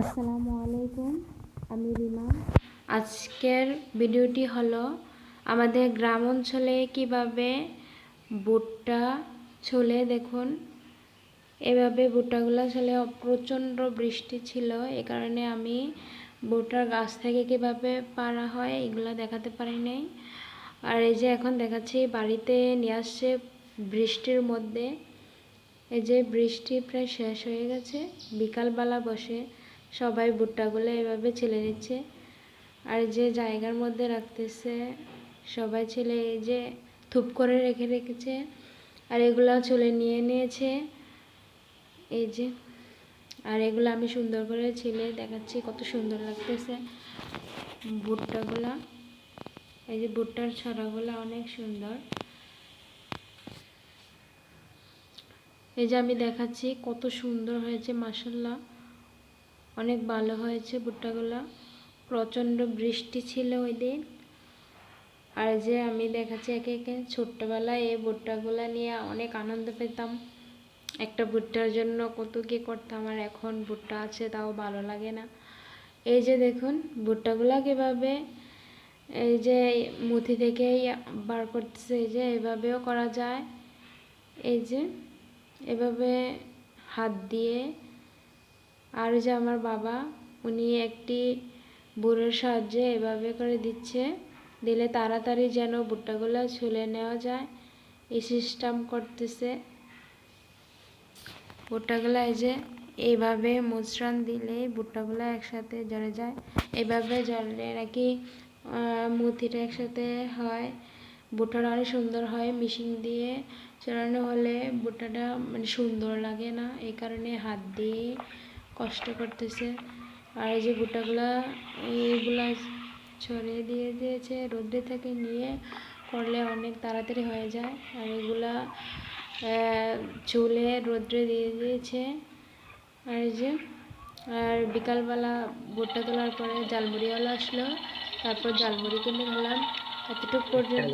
আসসালামু আলাইকুম, আমি রিমা। আজকের ভিডিওটি হলো আমাদের গ্রাম অঞ্চলে কিভাবে ভুট্টা ছলে। দেখুন, এভাবে ভুট্টাগুলো ছলে প্রচণ্ড বৃষ্টি ছিল, এ কারণে আমি ভুট্টার গাছ থেকে কিভাবে পাড়া হয় এগুলো দেখাতে পারি নাই। আর এই যে এখন দেখাচ্ছি, বাড়িতে নিয়ে আসছে বৃষ্টির মধ্যে। এই যে বৃষ্টি প্রায় শেষ হয়ে গেছে, বিকালবেলা বসে সবাই ভুট্টাগুলো এভাবে ছেলে নিচ্ছে। আর যে জায়গার মধ্যে রাখতেছে সবাই ছেলে, এই যে থুপ করে রেখেছে। আর এগুলা চুলে নিয়ে নিয়েছে, এই যে। আর এগুলো আমি সুন্দর করে ছিলে দেখাচ্ছি, কত সুন্দর লাগতেছে ভুট্টাগুলা। এই যে ভুট্টার ছড়াগুলো অনেক সুন্দর। এই যে আমি দেখাচ্ছি কত সুন্দর হয়েছে, মাশাআল্লাহ, অনেক ভালো হয়েছে ভুট্টাগুলা। প্রচণ্ড বৃষ্টি ছিল ওই দিন। আর যে আমি দেখাচ্ছি একে একে, ছোট্টবেলায় এই ভুট্টাগুলা নিয়ে অনেক আনন্দ পেতাম। একটা ভুট্টার জন্য কত কী করতাম, আর এখন ভুট্টা আছে তাও ভালো লাগে না। এই যে দেখুন ভুট্টাগুলা কীভাবে এই যে মুথি থেকে বার করতেছে, এই যে এভাবেও করা যায়। এই যে এভাবে হাত দিয়ে। আর যে আমার বাবা, উনি একটি বুড়োর সাহায্যে এভাবে করে দিলে তাড়াতাড়ি যেন ভুট্টাগুলো ছুলে নেওয়া যায়, এই সিস্টেম করতেছে ভুট্টাগুলো। এই যে এইভাবে মুচড়ান দিলে ভুট্টাগুলো একসাথে জড়ে যায়, এইভাবে জড়লে নাকি মুথিটা একসাথে হয়, ভুট্টাটা অনেক সুন্দর হয়। মেশিন দিয়ে চড়ানো হলে ভুট্টাটা মানে সুন্দর লাগে না, এই কারণে হাত দিয়ে কষ্ট করতেছে। আর এই যে ভুট্টাগুলা এইগুলা ছড়িয়ে দিয়ে দিয়েছে, রোদ্রে থেকে নিয়ে করলে অনেক তাড়াতাড়ি হয়ে যায়। আর এগুলা চুলে রোদ্রে দিয়ে দিয়েছে। আর এই যে, আর বিকালবেলা ভুট্টা তোলার পরে জালমুড়িওয়ালা আসলো, তারপর জালমুড়ি কিনে নিলাম। এতটুকু পর্যন্ত।